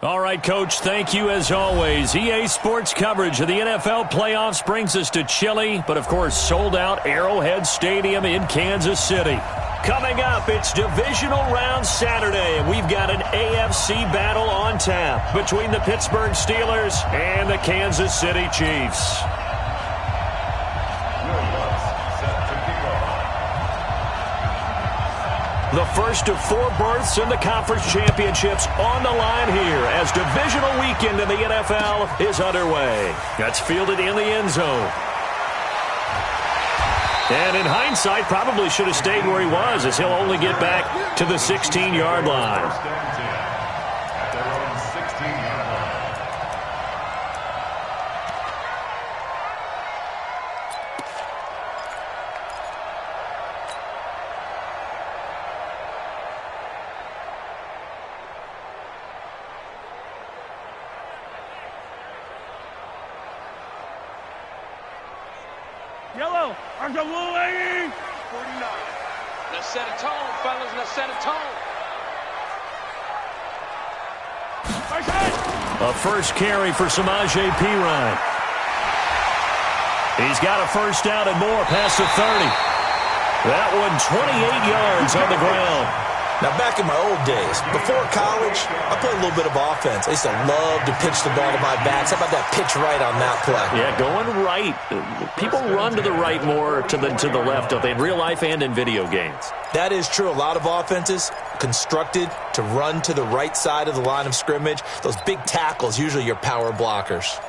All right, Coach, thank you as always. EA Sports coverage of the NFL playoffs brings us to chilly, but of course sold-out Arrowhead Stadium in Kansas City. Coming up, it's Divisional Round Saturday, and we've got an AFC battle on tap between the Pittsburgh Steelers and the Kansas City Chiefs. The first of 4 berths in the conference championships on the line here as divisional weekend in the NFL is underway. That's fielded in the end zone. And in hindsight, probably should have stayed where he was, as he'll only get back to the 16-yard line. Yellow, there's a blue lady. 49. Let's set a tone, fellas. Let's set a tone. A first carry for Samaje Perine. He's got a first down and more past the 30. That one 28 yards on the ground. Now, back in my old days, before college, I played a little bit of offense. I used to love to pitch the ball to my backs. How about that pitch right on that play? Yeah, going right. People run to the right more than to the left, don't they, in real life and in video games? That is true. A lot of offenses constructed to run to the right side of the line of scrimmage. Those big tackles, usually your power blockers.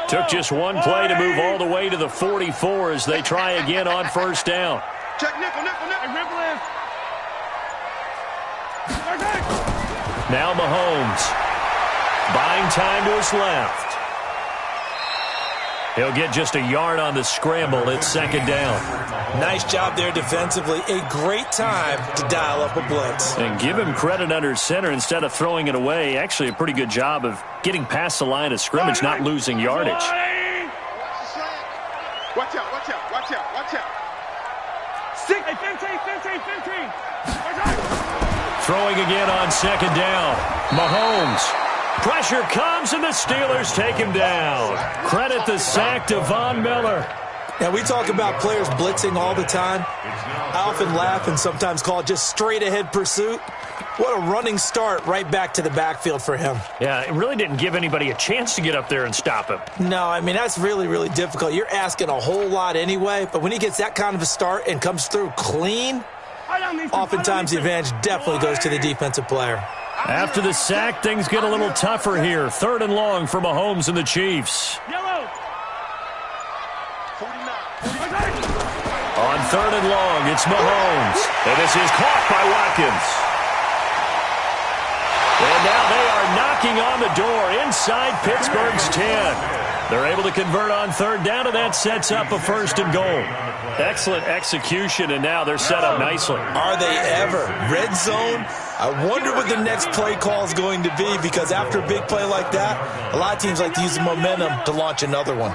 Took just one play to move all the way to the 44 as they try again on first down. Check nickel. Now Mahomes. Buying time to his left. He'll get just a yard on the scramble. It's second down. Nice job there defensively. A great time to dial up a blitz. And give him credit under center instead of throwing it away. Actually, a pretty good job of getting past the line of scrimmage, not losing yardage. Watch out. 15. Throwing again on second down. Mahomes. Pressure comes, and the Steelers take him down. Credit the sack to Von Miller. Now, we talk about players blitzing all the time. I often laugh and sometimes call it just straight-ahead pursuit. What a running start right back to the backfield for him. Yeah, it really didn't give anybody a chance to get up there and stop him. No, I mean, that's really, really difficult. You're asking a whole lot anyway, but when he gets that kind of a start and comes through clean, oftentimes the advantage definitely goes to the defensive player. After the sack, things get a little tougher here. 3rd and long for Mahomes and the Chiefs. Yellow. 49. On 3rd and long, it's Mahomes. And this is caught by Watkins. And now they are knocking on the door inside Pittsburgh's 10. They're able to convert on 3rd down, and that sets up a 1st and goal. Excellent execution, and now they're set up nicely. Are they ever? Red zone? I wonder what the next play call is going to be, because after a big play like that, a lot of teams like to use the momentum to launch another one.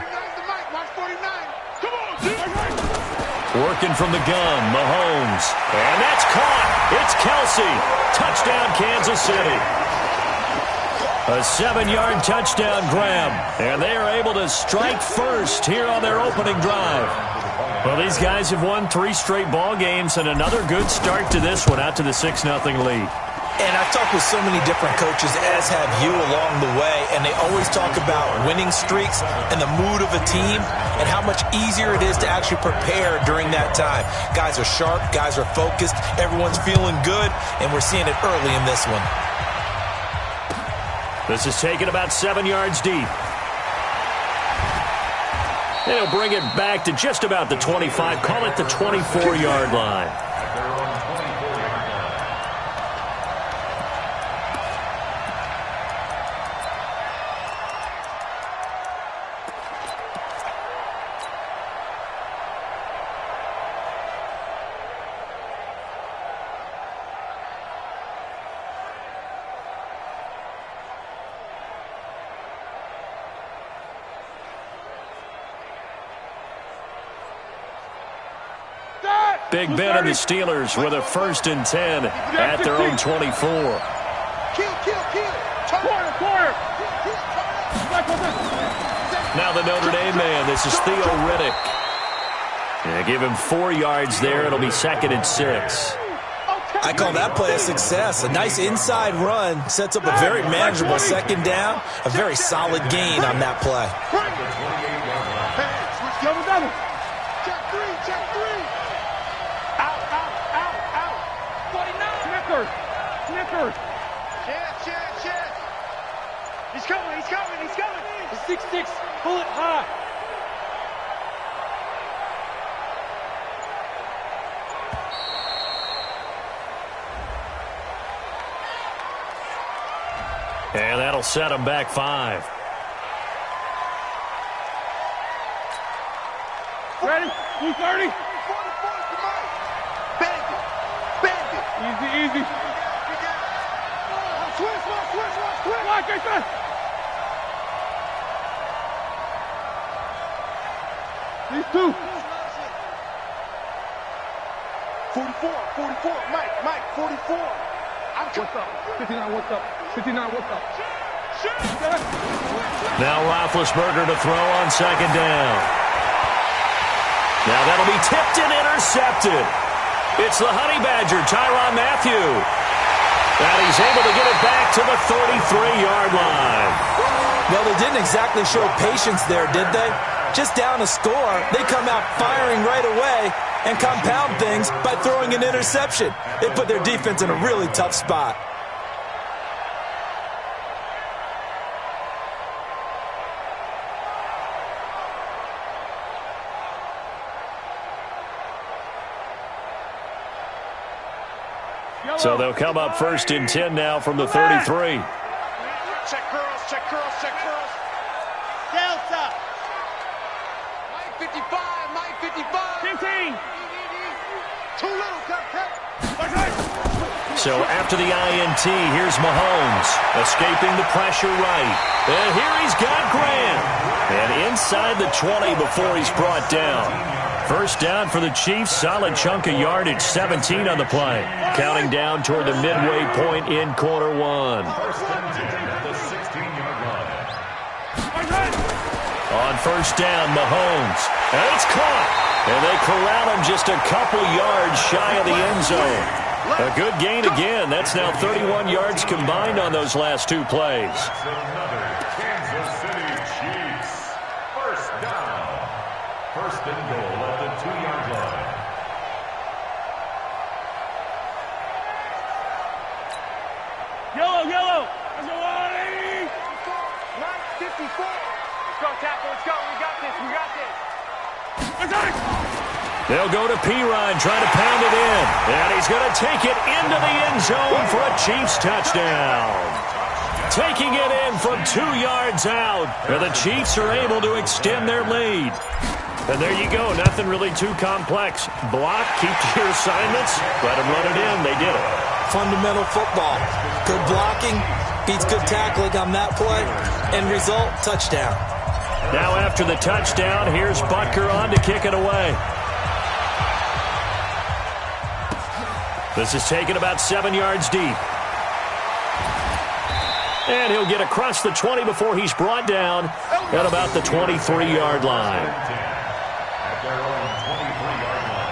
Working from the gun, Mahomes. And that's caught. It's Kelsey. Touchdown, Kansas City. A 7-yard touchdown grab. And they are able to strike first here on their opening drive. Well, these guys have won 3 straight ball games and another good start to this one, out to the 6-0 lead. And I've talked with so many different coaches, as have you, along the way, and they always talk about winning streaks and the mood of a team and how much easier it is to actually prepare during that time. Guys are sharp, guys are focused, everyone's feeling good, and we're seeing it early in this one. This is taken about 7 yards deep. And he'll bring it back to just about the 25, call it the 24-yard line. Big Ben and the Steelers with a 1st and 10 at their own 24. Quarter. Now the Notre Dame man. This is Theo Riddick. Yeah, give him 4 yards there. It'll be 2nd and 6. I call that play a success. A nice inside run sets up a very manageable 2nd down. A very solid gain on that play. Double. Check three. Out. 49. Snickers. Chance. He's coming. The 6-6. Pull it high. And that'll set him back 5. Ready? 230. Bandit. Easy. Switch. Watch it. These 2. 44. Mike, 44. What's up? 59, what's up? Now Roethlisberger to throw on 2nd down. Now that'll be tipped and intercepted. It's the Honey Badger, Tyrann Mathieu. And he's able to get it back to the 33-yard line. Well, they didn't exactly show patience there, did they? Just down a score, they come out firing right away and compound things by throwing an interception. They put their defense in a really tough spot. So they'll come up 1st and 10 now from the 33. Check curls. Delta. Mike 55. 15. Too little, So after the INT, here's Mahomes escaping the pressure right. And here he's got Grant. And inside the 20 before he's brought down. 1st down for the Chiefs. Solid chunk of yardage. 17 on the play. Counting down toward the midway point in quarter 1. On 1st down, Mahomes. And it's caught. And they corral him just a couple yards shy of the end zone. A good gain again. That's now 31 yards combined on those last 2 plays. Kansas City Chiefs. 1st down. 1st and goal at the 2-yard line. Yellow. There's a 180. 54. Let's go, tackle. Let's go. We got this. They'll go to Pirine, trying to pound it in. And he's going to take it into the end zone for a Chiefs touchdown. Taking it in from 2 yards out. And the Chiefs are able to extend their lead. And there you go. Nothing really too complex. Block, keep to your assignments, let them run it in. They did it. Fundamental football. Good blocking beats good tackling on that play. End result, touchdown. Now after the touchdown, here's Butker on to kick it away. This is taken about 7 yards deep. And he'll get across the 20 before he's brought down at about the 23-yard line. At their own 23-yard line.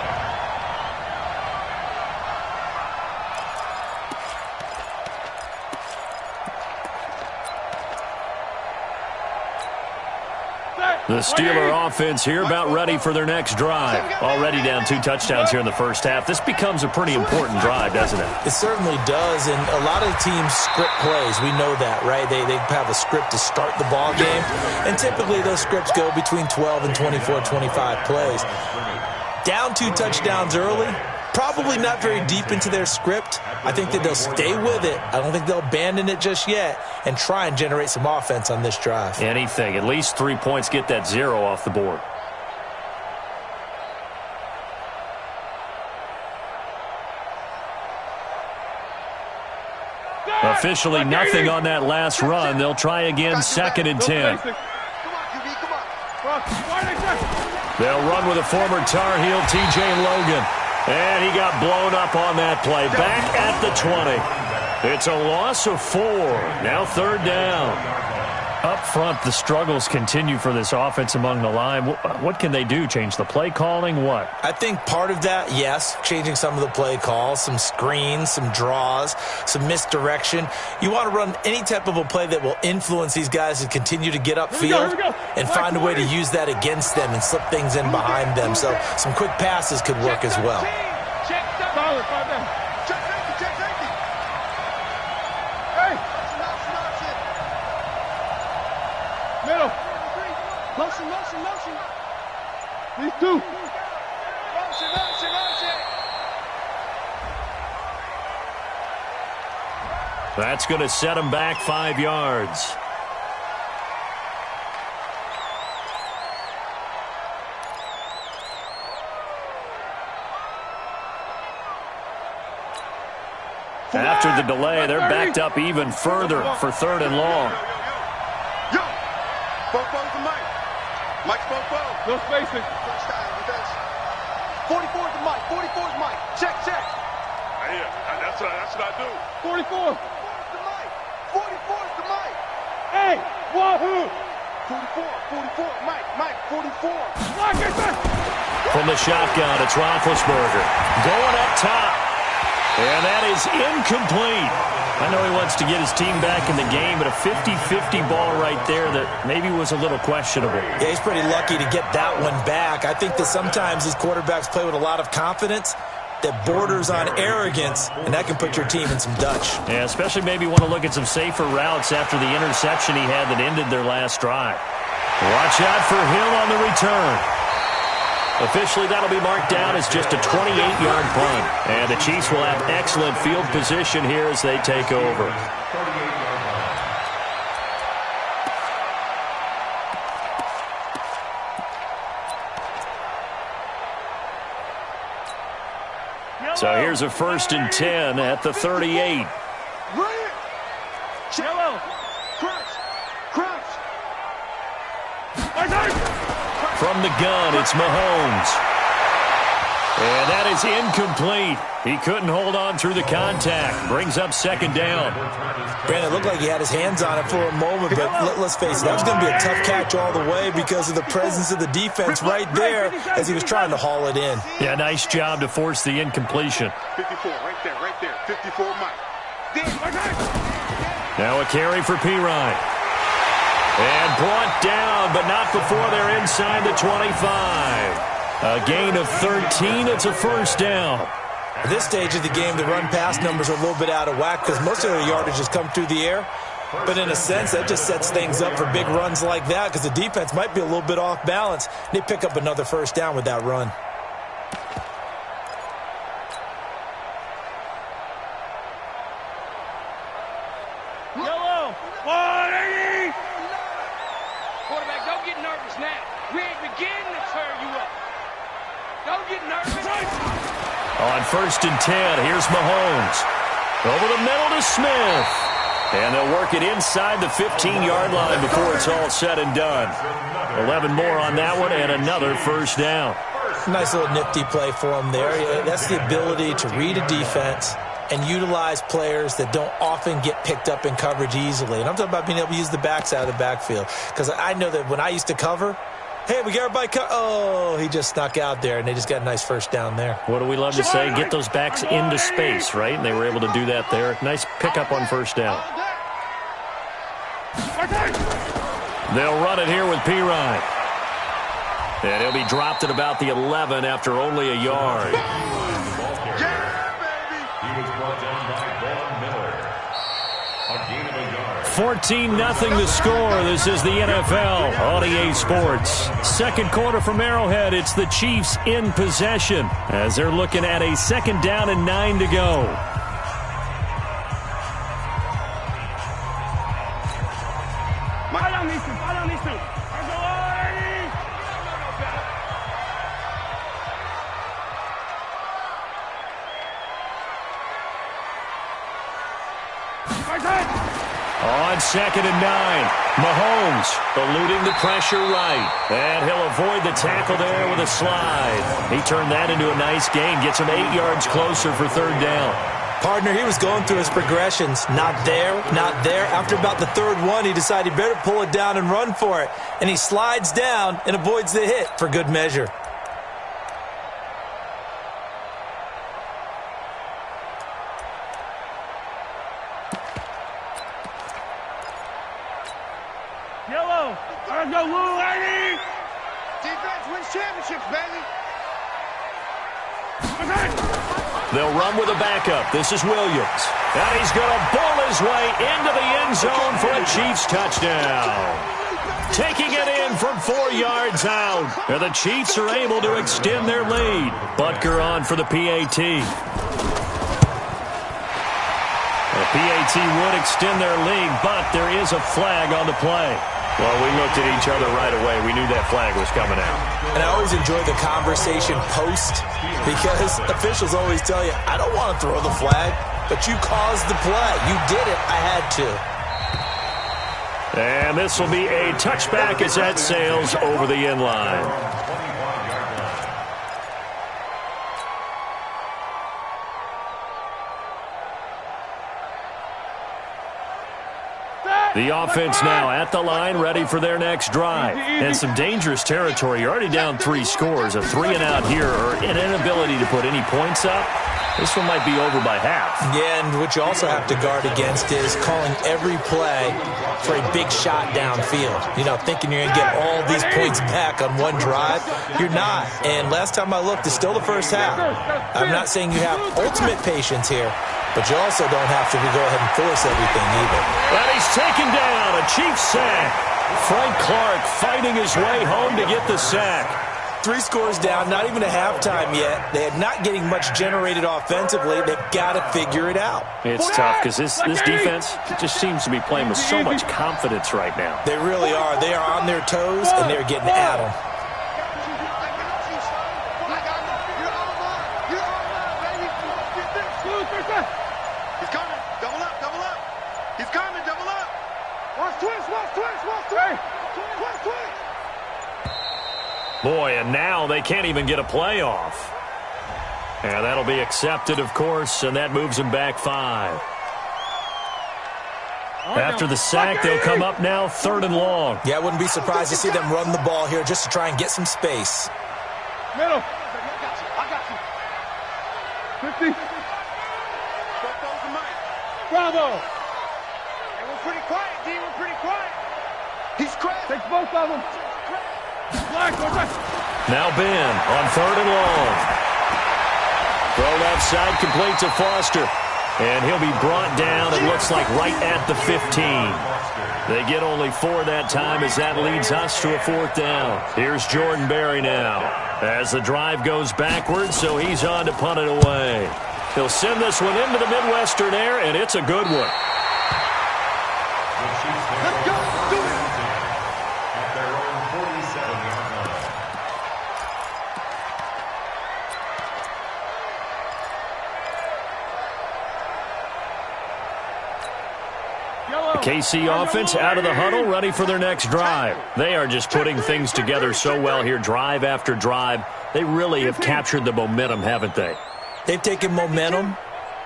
The Steeler offense here about ready for their next drive. Already down 2 touchdowns here in the first half. This becomes a pretty important drive, doesn't it? It certainly does, and a lot of teams script plays. We know that, right? They have a script to start the ball game, and typically those scripts go between 12 and 24, 25 plays. Down 2 touchdowns early, probably not very deep into their script. I think that they'll stay with it. I don't think they'll abandon it just yet and try and generate some offense on this drive. Anything. At least 3 points, get that 0 off the board. Officially nothing on that last run. They'll try again, 2nd and 10. They'll run with a former Tar Heel, T.J. Logan. And he got blown up on that play. Back at the 20. It's a loss of 4. Now third down. Up front, the struggles continue for this offense among the line. What can they do? Change the play calling? What? I think part of that, yes, changing some of the play calls, some screens, some draws, some misdirection. You want to run any type of a play that will influence these guys to continue to get upfield and find a way to use that against them and slip things in behind them. So some quick passes could work as well. Solid, right there. Check safety. Hey! Middle. Motion. These two. Motion. That's going to set him back 5 yards. After the delay, they're backed up even further for third and long. Yo! Bofo's the Mike. Mike's Bofo. No spacing. 44's the Mike. 44's Mike. Check. Yeah, that's what I do. 44. 44's the Mike. 44's the Mike. Hey, wahoo! 44, Mike, 44. From the shotgun, it's Roethlisberger. Going up top. And that is incomplete. I know he wants to get his team back in the game, but a 50-50 ball right there that maybe was a little questionable. Yeah, he's pretty lucky to get that one back. I think that sometimes these quarterbacks play with a lot of confidence that borders on arrogance, and that can put your team in some Dutch. Yeah, especially maybe want to look at some safer routes after the interception he had that ended their last drive. Watch out for Hill on the return. Officially, that'll be marked down as just a 28-yard punt. And the Chiefs will have excellent field position here as they take over. So here's a 1st and 10 at the 38. Yellow. Crouch. From the gun, it's Mahomes. And that is incomplete. He couldn't hold on through the contact. Brings up 2nd down. Brandon, it looked like he had his hands on it for a moment, but let's face it, that was going to be a tough catch all the way because of the presence of the defense right there as he was trying to haul it in. Yeah, nice job to force the incompletion. 54, right there. 54, Mike. Now a carry for Pirine. And brought down, but not before they're inside the 25. A gain of 13. It's a 1st down. At this stage of the game, the run-pass numbers are a little bit out of whack because most of their yardage has come through the air. But in a sense, that just sets things up for big runs like that because the defense might be a little bit off balance. They pick up another 1st down with that run. Yellow. 180. Quarterback, don't get nervous now. We ain't beginning to turn you up. Don't get nervous. On 1st and 10, here's Mahomes. Over the middle to Smith. And they'll work it inside the 15-yard line before it's all said and done. 11 more on that one and another 1st down. Nice little nifty play for him there. That's the ability to read a defense and utilize players that don't often get picked up in coverage easily. And I'm talking about being able to use the backs out of the backfield. Because I know that when I used to cover, hey, we got everybody oh, he just snuck out there, and they just got a nice 1st down there. What do we love to say? Get those backs into space, right? And they were able to do that there. Nice pickup on 1st down. They'll run it here with Pirine. And he'll be dropped at about the 11 after only a yard. 14-0 the score. This is the NFL on EA Sports. 2nd quarter from Arrowhead. It's the Chiefs in possession as they're looking at a 2nd down and 9 to go. I don't need to. On 2nd and 9, Mahomes eluding the pressure right. And he'll avoid the tackle there with a slide. He turned that into a nice gain, gets him 8 yards closer for 3rd down. Partner, he was going through his progressions. Not there, not there. After about the 3rd one, he decided he better pull it down and run for it. And he slides down and avoids the hit for good measure. Yellow. Let's go, Blue Lady. Defense wins championships, baby. They'll run with a backup. This is Williams. And he's going to bowl his way into the end zone for a Chiefs touchdown. Taking it in from 4 yards out. And the Chiefs are able to extend their lead. Butker on for the PAT. The PAT would extend their lead, but there is a flag on the play. Well, we looked at each other right away. We knew that flag was coming out. And I always enjoy the conversation post because officials always tell you, I don't want to throw the flag, but you caused the play. You did it. I had to. And this will be a touchback as that sails over the end line. The offense now at the line, ready for their next drive. And some dangerous territory. You're already down 3 scores. A 3-and-out here or an inability to put any points up. This one might be over by half. Yeah, and what you also have to guard against is calling every play for a big shot downfield. You know, thinking you're going to get all these points back on one drive. You're not. And last time I looked, it's still the first half. I'm not saying you have ultimate patience here, but you also don't have to go ahead and force everything either. And he's taken down, a Chiefs sack. Frank Clark fighting his way home to get the sack. 3 scores down, not even a halftime yet. They're not getting much generated offensively. They've got to figure it out. It's tough because this defense just seems to be playing with so much confidence right now. They really are. They are on their toes, and they're getting at them. He's coming. Double up, double up. He's coming, double up. Watch twist, watch twist, watch twist. Watch twist. Boy, and now they can't even get a playoff. And that'll be accepted, of course, and that moves them back 5. After the sack, they'll come up now 3rd and long. Yeah, I wouldn't be surprised to see them run the ball here just to try and get some space. Middle. I got you. 50. Bravo. Hey, we're pretty quiet, D. We're pretty quiet. He's cracked. Take both of them. Now Ben on 3rd and long. Throw left side complete to Foster. And he'll be brought down, it looks like, right at the 15. They get only 4 that time as that leads us to a 4th down. Here's Jordan Berry now as the drive goes backwards, so he's on to punt it away. He'll send this one into the Midwestern air, and it's a good one. Let's go. Do it. At their own 47-yard line. The KC offense out of the huddle, ready for their next drive. They are just putting things together so well here, drive after drive. They really have captured the momentum, haven't they? They've taken momentum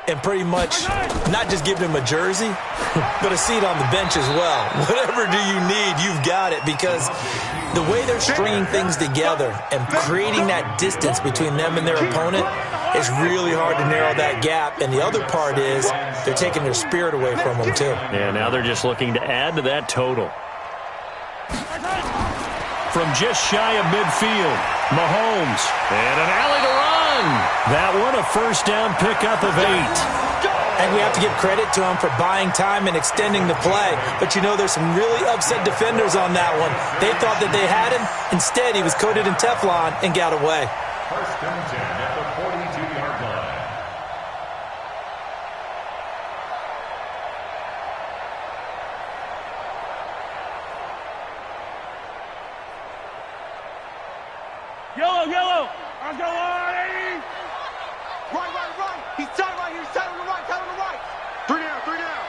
and pretty much not just given him a jersey, but a seat on the bench as well. Whatever do you need, you've got it, because the way they're stringing things together and creating that distance between them and their opponent is really hard to narrow that gap. And the other part is they're taking their spirit away from them, too. Yeah, now they're just looking to add to that total. From just shy of midfield, Mahomes, and an alley to run. That one, a first down pickup of 8. And we have to give credit to him for buying time and extending the play. But, you know, there's some really upset defenders on that one. They thought that they had him. Instead, he was coated in Teflon and got away. First and 10 at the 42-yard line. Yellow, yellow. Let's go, Artie. Right. He's tight right here. He's tight on the right. Tight on the right. 3 down, 3 down.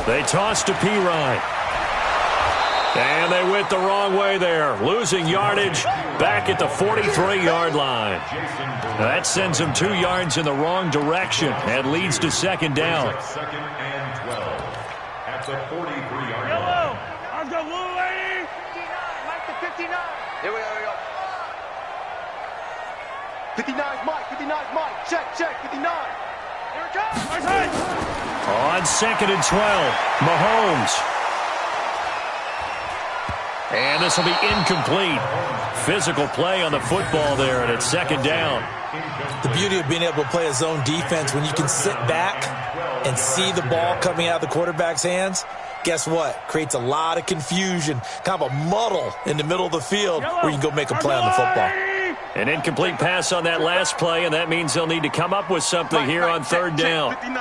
They toss to Pirine. And they went the wrong way there, losing yardage back at the 43-yard line. That sends them 2 yards in the wrong direction and leads to second down. Second and 12 at the 43-yard line. Yellow. Let's go, blue lady. 59. Mike to 59. Here we go. 59's Mike. 59's Mike. Check. 59. Here it comes. On second and 12, Mahomes. And this will be incomplete. Physical play on the football there, and it's second down. The beauty of being able to play a zone defense when you can sit back and see the ball coming out of the quarterback's hands, guess what? Creates a lot of confusion, kind of a muddle in the middle of the field where you can go make a play on the football. An incomplete pass on that last play, and that means they'll need to come up with something here on third down. 59.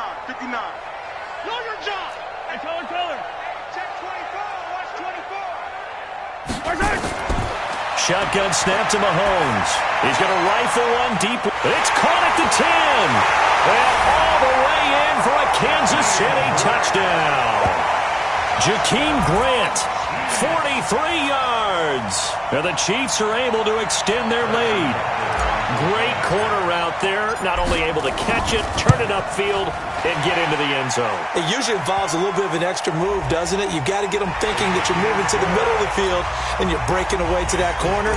Know your job. Hey, color. Check 24. Watch 24. Shotgun snap to Mahomes. He's going to rifle one deep. It's caught at the 10. And all the way in for a Kansas City touchdown. Jakeem Grant, 43 yards. Now the Chiefs are able to extend their lead. Great corner route there. Not only able to catch it, turn it upfield, and get into the end zone. It usually involves a little bit of an extra move, doesn't it? You've got to get them thinking that you're moving to the middle of the field and you're breaking away to that corner.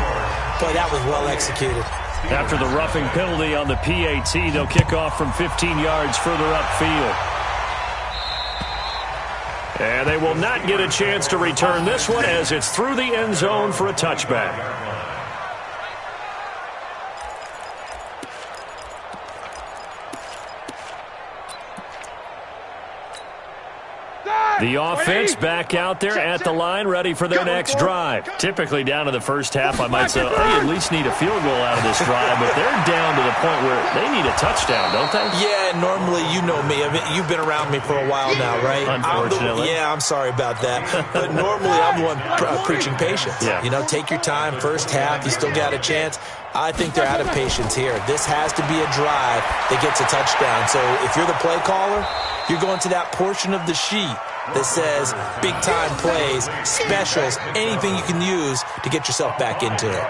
Boy, that was well executed. After the roughing penalty on the PAT, they'll kick off from 15 yards further upfield. And they will not get a chance to return this one as it's through the end zone for a touchback. The offense back out there at the line, ready for their next drive. Typically down to the first half, I might say, oh, you at least need a field goal out of this drive, but they're down to the point where they need a touchdown, don't they? Yeah, normally, you know me. I mean, you've been around me for a while now, right? Unfortunately. I'm sorry about that. But normally, I'm the one preaching patience. Yeah. You know, take your time, first half, you still got a chance. I think they're out of patience here. This has to be a drive that gets a touchdown. So if you're the play caller, you're going to that portion of the sheet that says big-time plays, specials, anything you can use to get yourself back into it.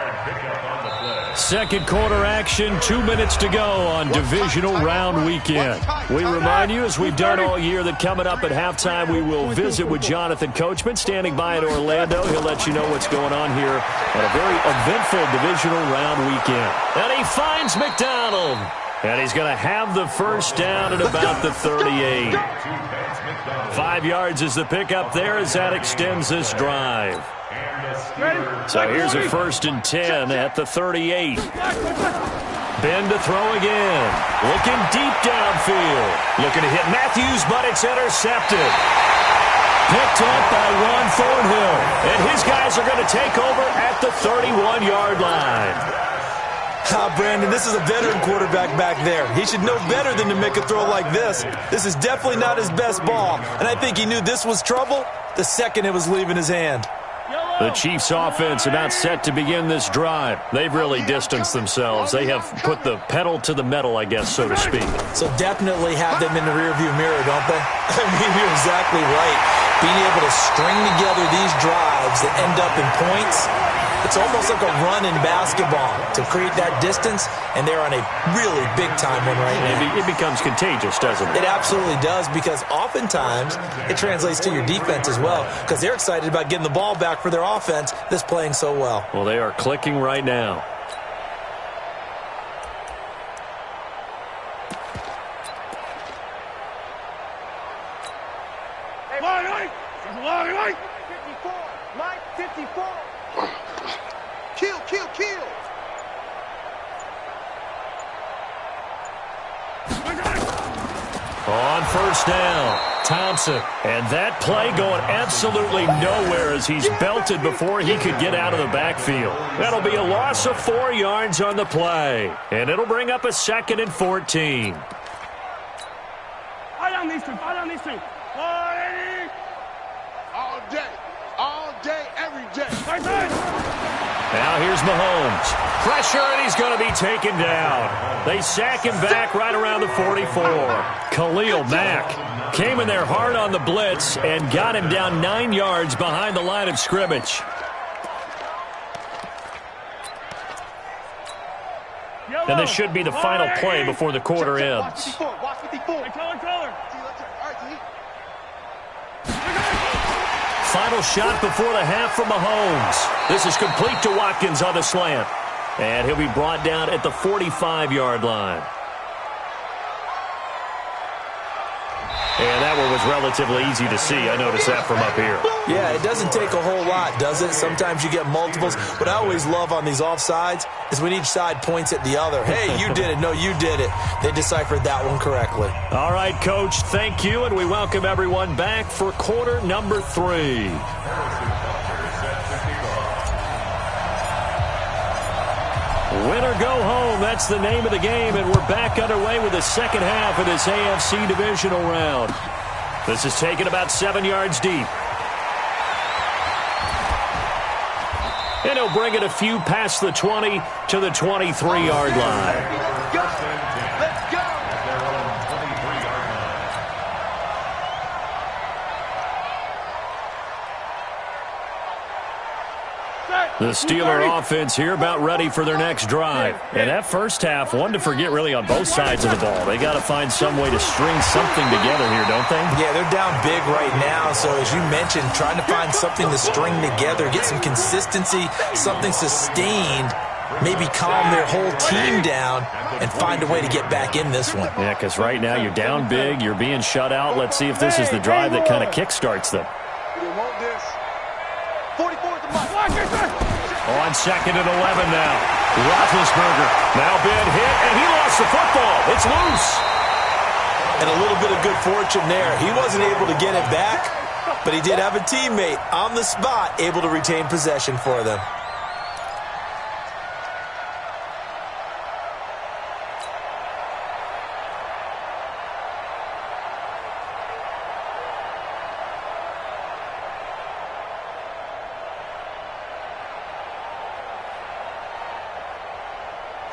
Second quarter action, 2 minutes to go on divisional round weekend. We remind you, as we've done all year, that coming up at halftime, we will visit with Jonathan Coachman, standing by in Orlando. He'll let you know what's going on here on a very eventful divisional round weekend. And he finds McDonald. And he's going to have the first down at about the 38. 5 yards is the pickup there as that extends this drive. So here's a 1st and 10 at the 38. Ben to throw again. Looking deep downfield. Looking to hit Matthews, but it's intercepted. Picked up by Juan Thornhill. And his guys are going to take over at the 31-yard line. Brandon, this is a veteran quarterback back there. He should know better than to make a throw like this. This is definitely not his best ball, and I think he knew this was trouble the second it was leaving his hand. The Chiefs' offense about set to begin this drive. They've really distanced themselves. They have put the pedal to the metal, I guess, so to speak. So definitely have them in the rearview mirror, don't they? I mean, you're exactly right. Being able to string together these drives that end up in points, it's almost like a run in basketball to create that distance, and they're on a really big-time one right now. It becomes contagious, doesn't it? It absolutely does, because oftentimes it translates to your defense as well, because they're excited about getting the ball back for their offense that's playing so well. Well, they are clicking right now. Mike! 54. Mike, 54. Kill. On first down, Thompson. And that play going absolutely nowhere as he's belted before he could get out of the backfield. That'll be a loss of 4 yards on the play. And it'll bring up a 2nd and 14. Fight on these two. 480. All day, every day. Right side. Now here's Mahomes. Pressure, and he's going to be taken down. They sack him back right around the 44. Khalil Mack Came in there hard on the blitz and got him down 9 yards behind the line of scrimmage. And this should be the final play before the quarter ends. Final shot before the half from Mahomes. This is complete to Watkins on the slant. And he'll be brought down at the 45-yard line. And that one was relatively easy to see. I noticed that from up here. Yeah, it doesn't take a whole lot, does it? Sometimes you get multiples. What I always love on these offsides is when each side points at the other. Hey, you did it. No, you did it. They deciphered that one correctly. All right, Coach, thank you, and we welcome everyone back for quarter number 3. Win or go home, that's the name of the game, and we're back underway with the second half of this AFC divisional round. This is taken about 7 yards deep. And he'll bring it a few past the 20 to the 23-yard line. The Steeler offense here about ready for their next drive. And that first half, one to forget really on both sides of the ball. They got to find some way to string something together here, don't they? Yeah, they're down big right now. So as you mentioned, trying to find something to string together, get some consistency, something sustained, maybe calm their whole team down and find a way to get back in this one. Yeah, because right now you're down big, you're being shut out. Let's see if this is the drive that kind of kickstarts them. On 2nd and 11 now. Roethlisberger now been hit, and he lost the football. It's loose. And a little bit of good fortune there. He wasn't able to get it back, but he did have a teammate on the spot able to retain possession for them.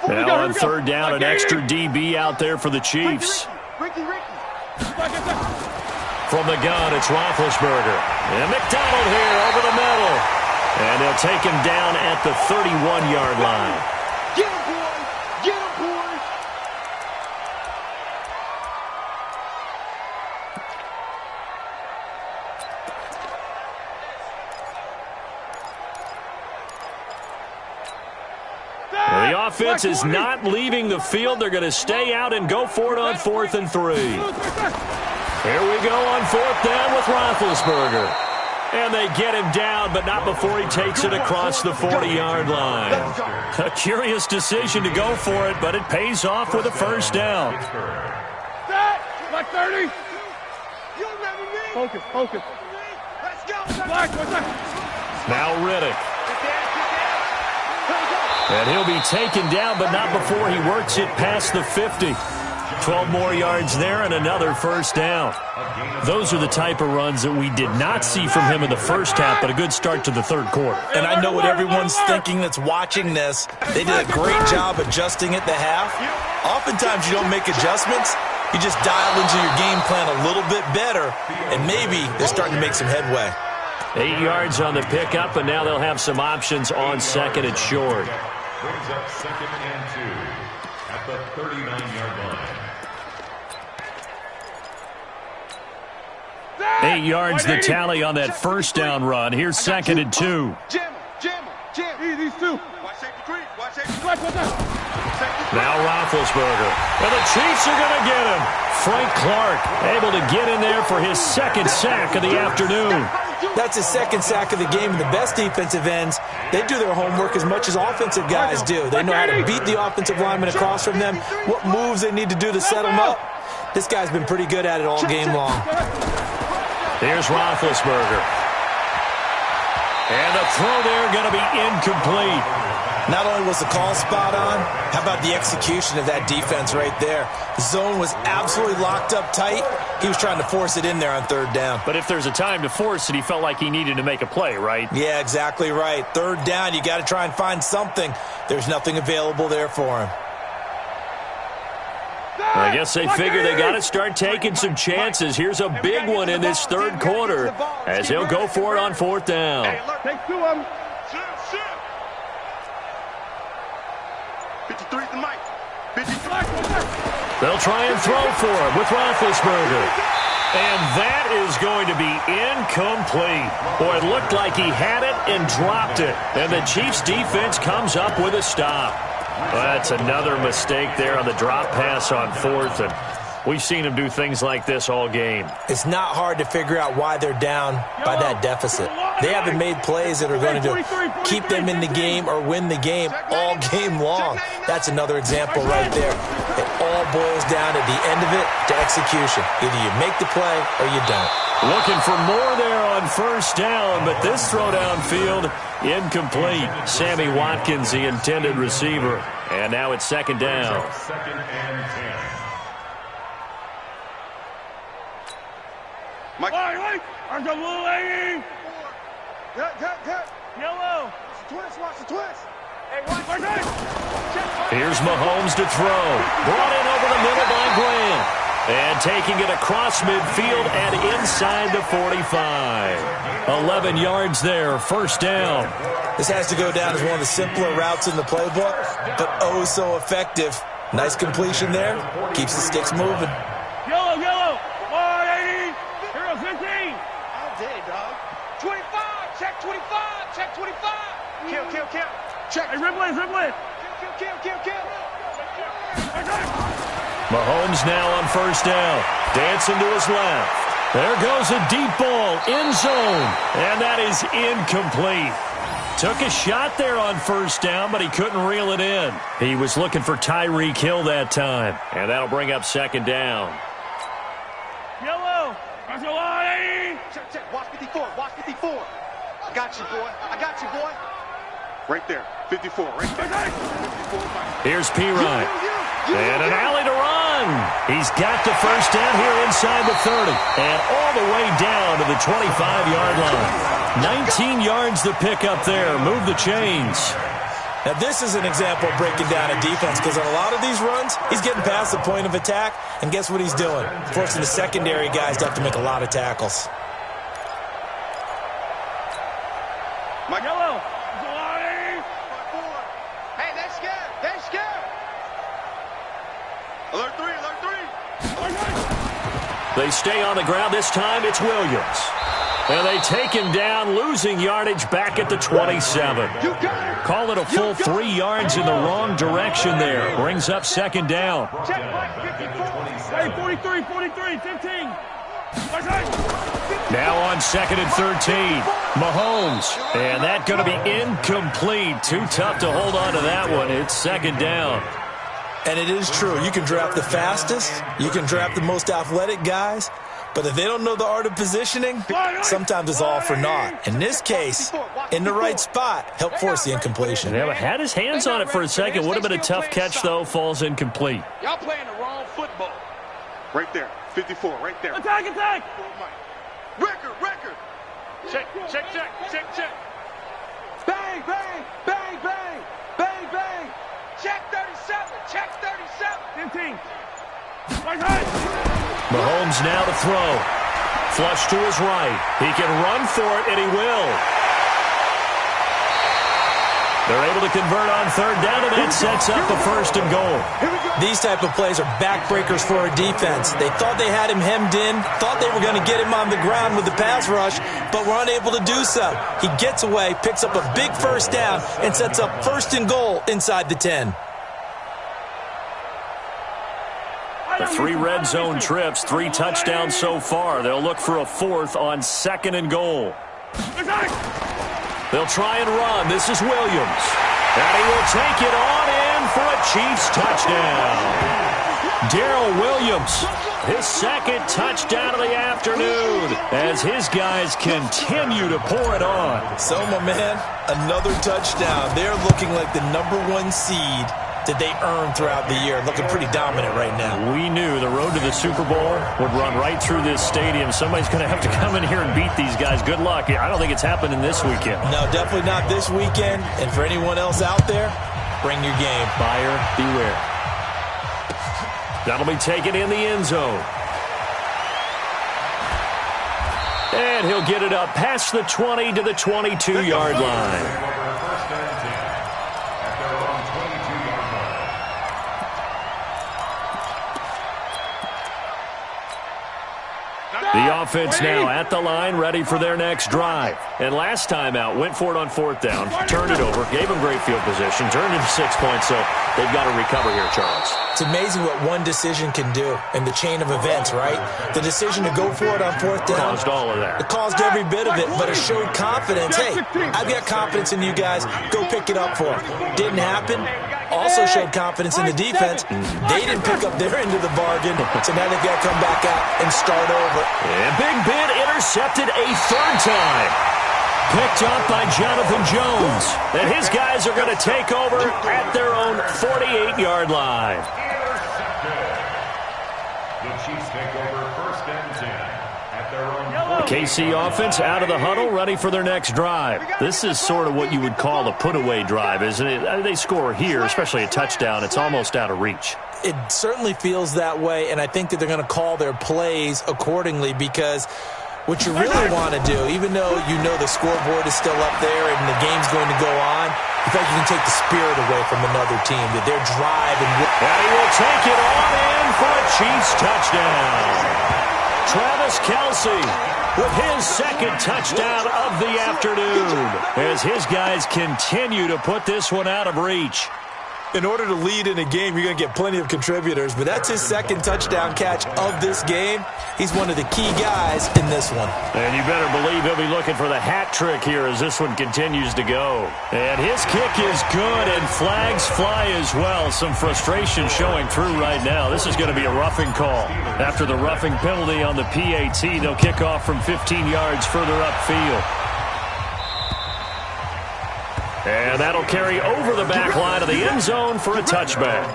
Now on 3rd down, an extra DB out there for the Chiefs. From the gun, it's Roethlisberger. And McDonald here over the middle. And they'll take him down at the 31-yard line. Get him, boy! Get him, boy! The offense is not leaving the field. They're going to stay out and go for it on 4th and 3. Here we go on 4th down with Roethlisberger. And they get him down, but not before he takes it across the 40-yard line. A curious decision to go for it, but it pays off with a first down. Black 30. Focus, focus. Let's go. Black, now Riddick. And he'll be taken down, but not before he works it past the 50. 12 more yards there and another first down. Those are the type of runs that we did not see from him in the first half, but a good start to the 3rd quarter. And I know what everyone's thinking that's watching this. They did a great job adjusting at the half. Oftentimes you don't make adjustments. You just dial into your game plan a little bit better, and maybe they're starting to make some headway. 8 yards on the pickup, and now they'll have some options on 2nd and short. Brings up 2nd and 2 at the 39-yard line. 8 yards the tally on that first down run. Here's 2nd and 2. Jam him. These two. Watch safety creep. Watch safety creep. Now Roethlisberger. And the Chiefs are going to get him. Frank Clark able to get in there for his 2nd sack of the afternoon. That's his 2nd sack of the game, and the best defensive ends, they do their homework as much as offensive guys do. They know how to beat the offensive lineman across from them, what moves they need to do to set them up. This guy's been pretty good at it all game long. Here's Roethlisberger. And the throw there going to be incomplete. Not only was the call spot on, how about the execution of that defense right there? The zone was absolutely locked up tight. He was trying to force it in there on 3rd down. But if there's a time to force it, he felt like he needed to make a play, right? Yeah, exactly right. 3rd down, you got to try and find something. There's nothing available there for him. I guess they figure they got to start taking some chances. Here's a big one in this third quarter as he'll go for it on fourth down. Take two of them. 53 to Mike. 53. They'll try and throw for him with Roethlisberger. And that is going to be incomplete. Boy, it looked like he had it and dropped it. And the Chiefs defense comes up with a stop. Well, that's another mistake there on the drop pass on fourth. And we've seen him do things like this all game. It's not hard to figure out why they're down by that deficit. They haven't made plays that are going to keep them in the game or win the game all game long. That's another example right there. It all boils down at the end of it to execution. Either you make the play or you don't. Looking for more there on first down, but this throw downfield incomplete. Sammy Watkins, the intended receiver. And now it's second down. Second and 10. Mike. I'm the blue lady. Yellow. Twist, watch the twist. Hey, watch it. Here's Mahomes to throw. Brought in over the middle by Grant. And taking it across midfield and inside the 45. 11 yards there, first down. This has to go down as one of the simpler routes in the playbook, but oh so effective. Nice completion there. Keeps the sticks moving. Yellow. 180. Hero 15. All day, dog. 25. Check 25. Check 25. Kill. Check. Hey, Ripley. Kill. Mahomes now on first down. Dancing to his left. There goes a deep ball, end zone. And that is incomplete. Took a shot there on first down, but he couldn't reel it in. He was looking for Tyreek Hill that time. And that'll bring up second down. Yellow. Check. Watch 54. I got you, boy. Right there. 54. Right there. 54. Here's Pirine. And an alley to run. He's got the first down here inside the 30. And all the way down to the 25-yard line. 19 yards to pick up there. Move the chains. Now, this is an example of breaking down a defense because on a lot of these runs, he's getting past the point of attack, and guess what he's doing? Forcing the secondary guys to have to make a lot of tackles. Mike. Yellow. Hey, they're scared. Alert 3. They stay on the ground. This time it's Williams. And they take him down, losing yardage back at the 27. Call it a full 3 yards in the wrong direction there. Brings up second down. Check, Mike, 54. Hey, 43, 15. Now on second and 13. Mahomes. And that going to be incomplete. Too tough to hold on to that one. It's second down. And it is true. You can draft the fastest. You can draft the most athletic guys. But if they don't know the art of positioning, sometimes it's all for naught. In this case, in the right spot, help force the incompletion. Yeah, but had his hands on it for a second. Would have been a tough catch, though. Falls incomplete. Y'all playing the wrong football. Right there. 54. Right there. Attack. Record. Check. Bang. Check 37. 15. Mahomes now to throw. Flush to his right. He can run for it, and he will. They're able to convert on third down, and that sets up the first and goal. These type of plays are backbreakers for a defense. They thought they had him hemmed in, thought they were going to get him on the ground with the pass rush, but were unable to do so. He gets away, picks up a big first down, and sets up first and goal inside the 10. The 3 red zone trips, 3 touchdowns so far. They'll look for a 4th on second and goal. They'll try and run. This is Williams. And he will take it on in for a Chiefs touchdown. Darrell Williams, his second touchdown of the afternoon as his guys continue to pour it on. So, my man, another touchdown. They're looking like the #1 seed that they earned throughout the year. Looking pretty dominant right now. We knew the road to the Super Bowl would run right through this stadium. Somebody's going to have to come in here and beat these guys. Good luck. I don't think it's happening this weekend. No, definitely not this weekend. And for anyone else out there, bring your game. Buyer beware. That'll be taken in the end zone. And he'll get it up past the 20 to the 22-yard line. The offense now at the line, ready for their next drive. And last time out, went for it on fourth down, turned it over, gave them great field position, turned into 6 points, so they've got to recover here, Charles. It's amazing what one decision can do in the chain of events, right? The decision to go for it on fourth down. Caused all of that. It caused every bit of it, but it showed confidence. Hey, I've got confidence in you guys. Go pick it up for them. Didn't happen. Also showed confidence in the defense. They didn't pick up their end of the bargain, so now they've got to come back out and start over. And Big Ben intercepted a third time. Picked up by Jonathan Jones. And his guys are going to take over at their own 48-yard line. The Chiefs take over first and 10 at their own. KC offense out of the huddle, ready for their next drive. This is sort of what you would call a put-away drive, isn't it? They score here, especially a touchdown. It's almost out of reach. It certainly feels that way, and I think that they're going to call their plays accordingly because what you really want to do, even though you know the scoreboard is still up there and the game's going to go on, in fact, you can take the spirit away from another team, that their drive and he will take it on in for a Chiefs touchdown. Travis Kelce with his second touchdown of the afternoon as his guys continue to put this one out of reach. In order to lead in a game, you're going to get plenty of contributors, but that's his second touchdown catch of this game. He's one of the key guys in this one. And you better believe he'll be looking for the hat trick here as this one continues to go. And his kick is good, and flags fly as well. Some frustration showing through right now. This is going to be a roughing call. After the roughing penalty on the PAT, they'll kick off from 15 yards further upfield. And that'll carry over the back line of the end zone for a touchback.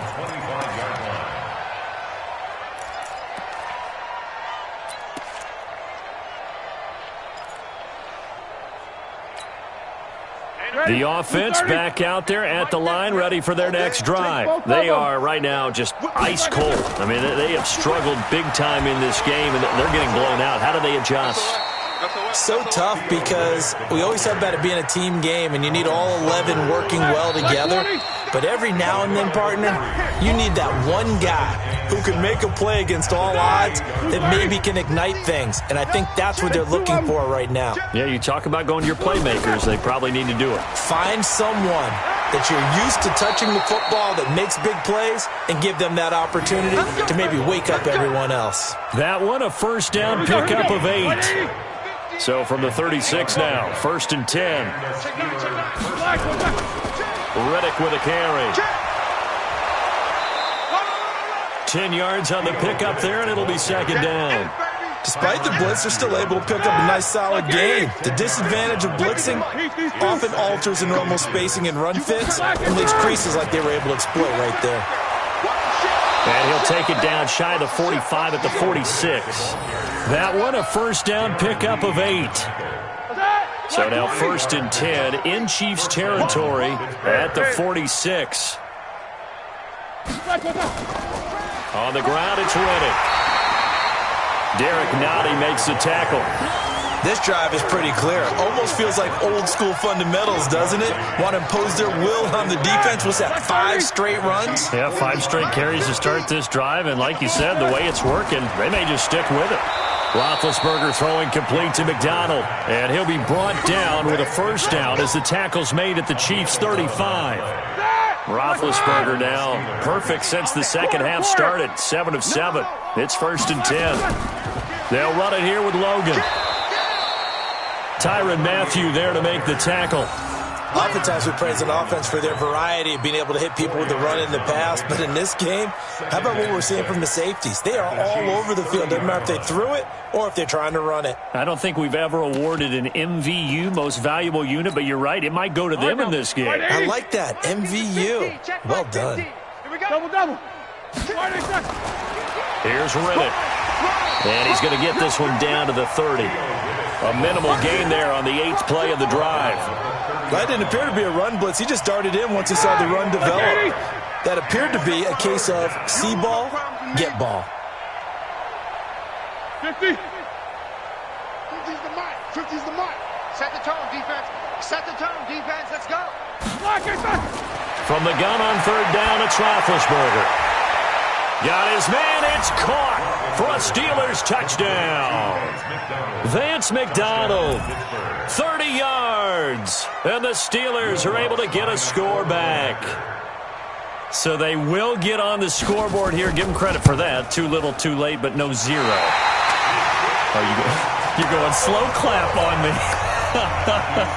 The offense back out there at the line, ready for their next drive. They are right now just ice cold. I mean, they have struggled big time in this game, and they're getting blown out. How do they adjust? So tough because we always talk about it being a team game and you need all 11 working well together. But every now and then, partner, you need that one guy who can make a play against all odds that maybe can ignite things. And I think that's what they're looking for right now. Yeah, you talk about going to your playmakers. They probably need to do it. Find someone that you're used to touching the football that makes big plays and give them that opportunity to maybe wake up everyone else. That one, a first down pickup of 8. So from the 36 now, first and 10. Reddick with a carry. 10 yards on the pickup there, and it'll be second down. Despite the blitz, they're still able to pick up a nice solid gain. The disadvantage of blitzing often alters the normal spacing and run fits and leaves creases like they were able to exploit right there. And he'll take it down shy of the 45 at the 46. That one, a first down pickup of 8. So now first and 10 in Chiefs territory at the 46. On the ground, it's Reddick. Derek Nottie makes the tackle. This drive is pretty clear. Almost feels like old school fundamentals, doesn't it? Want to impose their will on the defense. What's that, 5 straight runs? Yeah, 5 straight carries to start this drive. And like you said, the way it's working, they may just stick with it. Roethlisberger throwing complete to McDonald. And he'll be brought down with a first down as the tackle's made at the Chiefs' 35. Roethlisberger now perfect since the second half started. 7 of 7. It's first and 10. They'll run it here with Logan. Tyrann Mathieu there to make the tackle. Oftentimes we praise an offense for their variety of being able to hit people with the run in the pass. But in this game, how about what we're seeing from the safeties? They are all over the field. Doesn't matter if they threw it or if they're trying to run it. I don't think we've ever awarded an MVU, most valuable unit, but you're right. It might go to them in this game. I like that. MVU. Well done. Here we go. Double. Here's Reddick. And he's going to get this one down to the 30. A minimal gain there on the 8th play of the drive. That didn't appear to be a run blitz. He just darted in once he saw the run develop. That appeared to be a case of see ball, get ball. 50. 50's the mic. 50's the mic. Set the tone, defense. Set the tone, defense. Let's go. From the gun on third down, it's Roethlisberger. Got his man. It's caught for a Steelers touchdown. Vance McDonald, 30 yards. And the Steelers are able to get a score back. So they will get on the scoreboard here. Give them credit for that. Too little, too late, but no zero. Oh, you're going slow clap on me.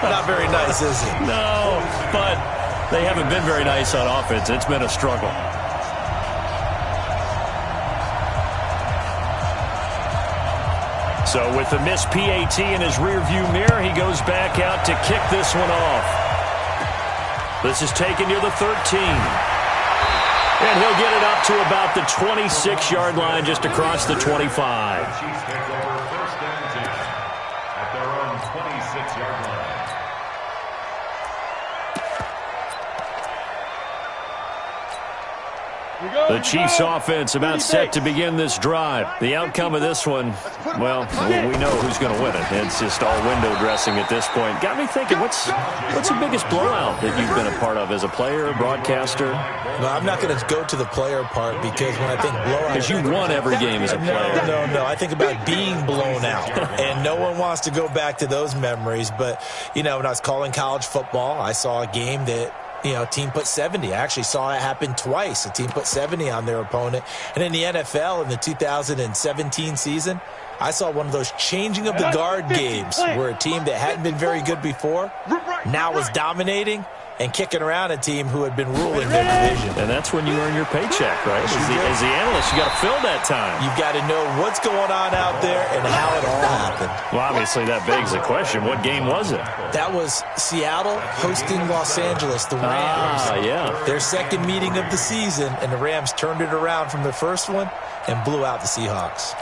Not very nice, is it? No, but they haven't been very nice on offense. It's been a struggle. So with the missed PAT in his rearview mirror, he goes back out to kick this one off. This is taken near the 13. And he'll get it up to about the 26-yard line, just across the 25. Chiefs take over first and 10 at their own 26-yard line. The Chiefs offense about set to begin this drive. The outcome of this one, well, we know who's going to win it. It's just all window dressing at this point. Got me thinking, what's the biggest blowout that you've been a part of as a player, broadcaster? No, I'm not going to go to the player part because when I think blowout... Because you won every game as a player. No. I think about being blown out. And no one wants to go back to those memories. But, when I was calling college football, I saw a game that... team put 70. I actually saw it happen twice. A team put 70 on their opponent. And in the NFL, in the 2017 season, I saw one of those changing of the guard games where a team that hadn't been very good before now was dominating and kicking around a team who had been ruling their division. And that's when you earn your paycheck, right? As the analyst, you got to fill that time. You've got to know what's going on out there and how it all happened. Well, obviously, that begs the question, what game was it? That was Seattle hosting Los Angeles, the Rams. Yeah. Their second meeting of the season, and the Rams turned it around from their first one and blew out the Seahawks.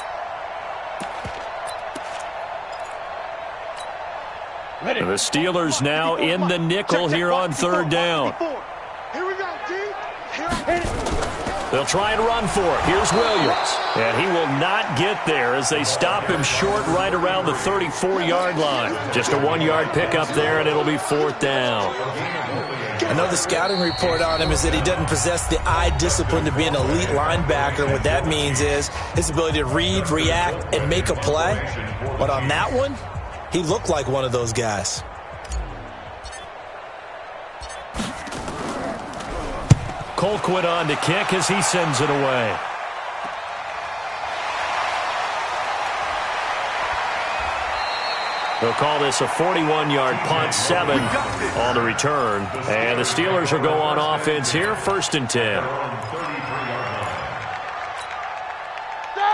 And the Steelers now in the nickel here on third down. Here we go, G. They'll try and run for it. Here's Williams. And he will not get there as they stop him short right around the 34-yard line. Just a 1-yard pickup there, and it'll be fourth down. I know the scouting report on him is that he doesn't possess the eye discipline to be an elite linebacker. What that means is his ability to read, react, and make a play. But on that one, he looked like one of those guys. Colquitt on to kick as he sends it away. They'll call this a 41-yard punt, 7 on the return. And the Steelers will go on offense here, 1st and 10.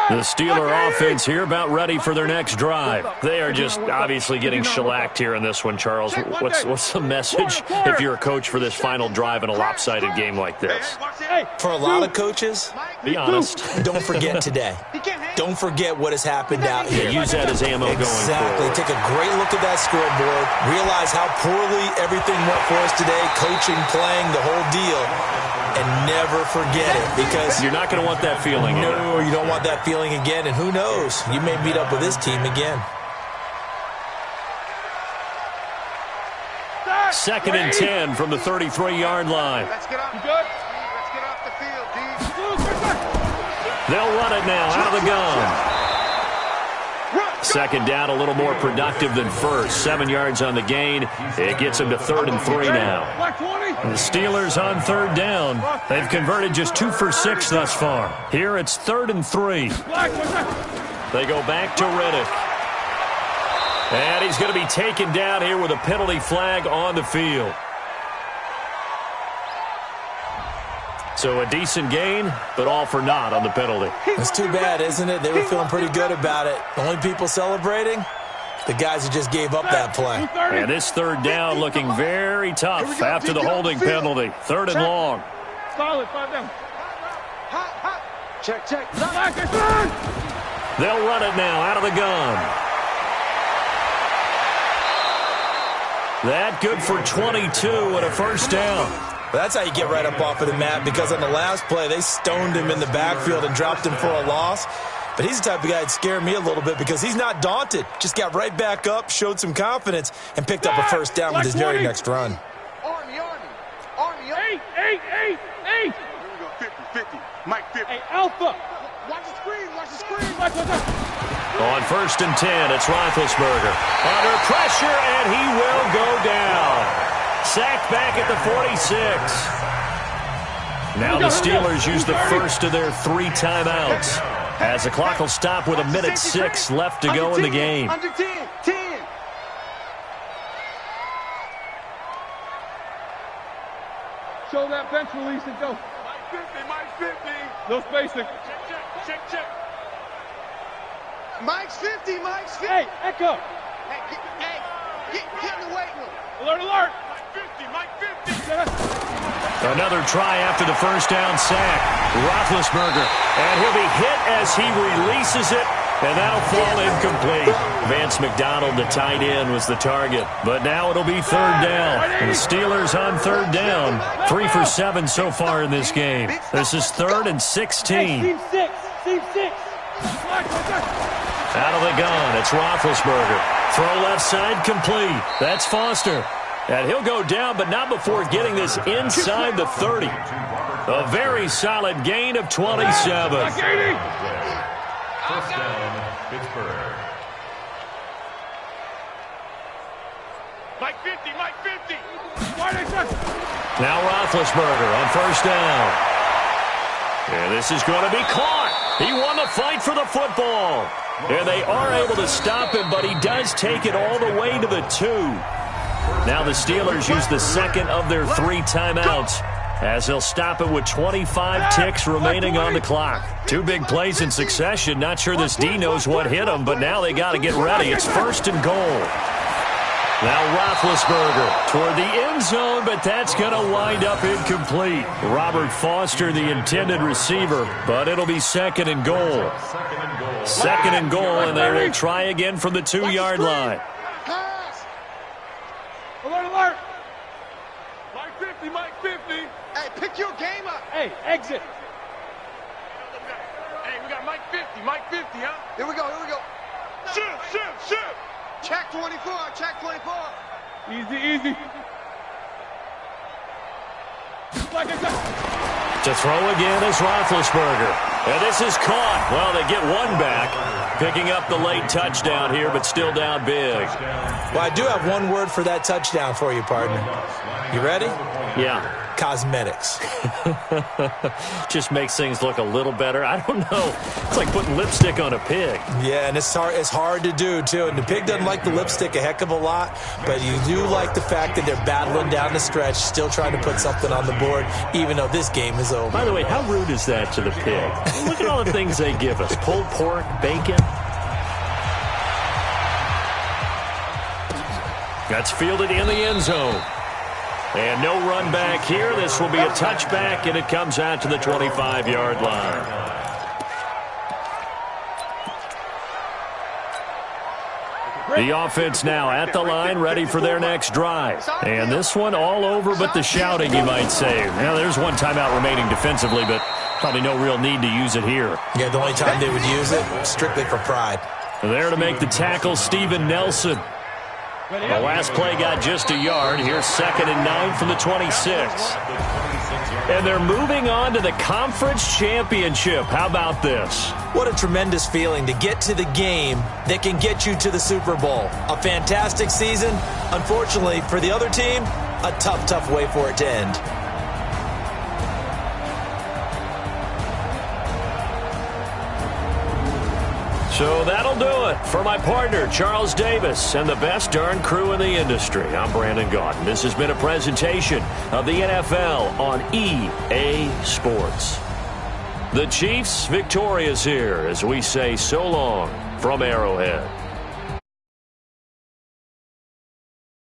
The Steeler offense here about ready for their next drive. They are just obviously getting shellacked here in this one, Charles. What's the message if you're a coach for this final drive in a lopsided game like this? For a lot of coaches, be honest. Don't forget today. Don't forget what has happened out here. Use that as ammo going forward. Exactly. Take a great look at that scoreboard. Realize how poorly everything went for us today. Coaching, playing, the whole deal. And never forget it, because you're not going to want that feeling again. No, you don't want that feeling again, and who knows? You may meet up with this team again. 2nd and 10 from the 33-yard line. Let's get off the field, D. They'll run it now out of the gun. 2nd down, a little more productive than first. 7 yards on the gain. It gets them to 3rd and 3 now. The Steelers on 3rd down. They've converted just 2 for 6 thus far. Here it's 3rd and 3. They go back to Riddick. And he's going to be taken down here with a penalty flag on the field. So a decent gain, but all for naught on the penalty. It's too bad, isn't it? They were feeling pretty good about it. The only people celebrating, the guys who just gave up that play. And this 3rd down looking very tough after the holding penalty. 3rd and long. Solid, 5 down. Check. They'll run it now out of the gun. That good for 22 and a 1st down. But that's how you get right up off of the mat, because on the last play, they stoned him in the backfield and dropped him for a loss. But he's the type of guy that scared me a little bit because he's not daunted. Just got right back up, showed some confidence, and picked up a first down with his very next run. Army. Hey. Here we go, 50. Mike 50. Hey, Alpha. Watch the screen. On 1st and 10, it's Roethlisberger. Under pressure, and he will go down. Sacked back at the 46. Now the Steelers use the first of their 3 timeouts, as the clock will stop with 1:06 left to go in the game. Under 10. Show that bench release and go. Mike 50. No spacing. Check. Mike's 50. Hey, Echo. Hey, get in the weight room. Alert. Mike 50. Another try after the first down sack. Roethlisberger, and he'll be hit as he releases it, and that'll fall incomplete. Vance McDonald, the tight end, was the target. But now it'll be 3rd down. And the Steelers on 3rd down. 3 for 7 so far in this game. This is 3rd and 16. Team 6. Out of the gun, it's Roethlisberger. Throw left side, complete. That's Foster. And he'll go down, but not before getting this inside the 30. A very solid gain of 27. First down, Pittsburgh. Mike 50. Now Roethlisberger on 1st down. And this is going to be caught. He won the fight for the football. And they are able to stop him, but he does take it all the way to the 2. Now the Steelers use the second of their 3 timeouts, as they'll stop it with 25 ticks remaining on the clock. 2 big plays in succession. Not sure this D knows what hit him, but now they got to get ready. It's 1st and goal. Now Roethlisberger toward the end zone, but that's going to wind up incomplete. Robert Foster, the intended receiver, but it'll be 2nd and goal. 2nd and goal, and they will try again from the 2-yard line. Alert. Mike 50. Hey, pick your game up. Hey, exit. Hey, we got Mike 50, huh? Here we go. Shoot. Check 24. Easy. To throw again is Roethlisberger. And this is caught. Well, they get one back, picking up the late touchdown here, but still down big. Well, I do have one word for that touchdown for you, partner. You ready? Yeah. Cosmetics. Just makes things look a little better. I don't know. It's like putting lipstick on a pig. Yeah, and it's hard to do, too. And the pig doesn't like the lipstick a heck of a lot, but you do like the fact that they're battling down the stretch, still trying to put something on the board, even though this game is over. By the way, how rude is that to the pig? Look at all the things they give us. Pulled pork, bacon. That's fielded in the end zone. And no run back here. This will be a touchback, and it comes out to the 25-yard line. The offense now at the line, ready for their next drive. And this one all over but the shouting, you might say. Now, there's one timeout remaining defensively, but probably no real need to use it here. Yeah, the only time they would use it, strictly for pride. There to make the tackle, Steven Nelson. The last play got just a yard. Here's 2nd and 9 from the 26. And they're moving on to the conference championship. How about this? What a tremendous feeling to get to the game that can get you to the Super Bowl. A fantastic season. Unfortunately, for the other team, a tough way for it to end. So that'll do it for my partner, Charles Davis, and the best darn crew in the industry. I'm Brandon Gaudin. This has been a presentation of the NFL on EA Sports. The Chiefs victorious here as we say so long from Arrowhead.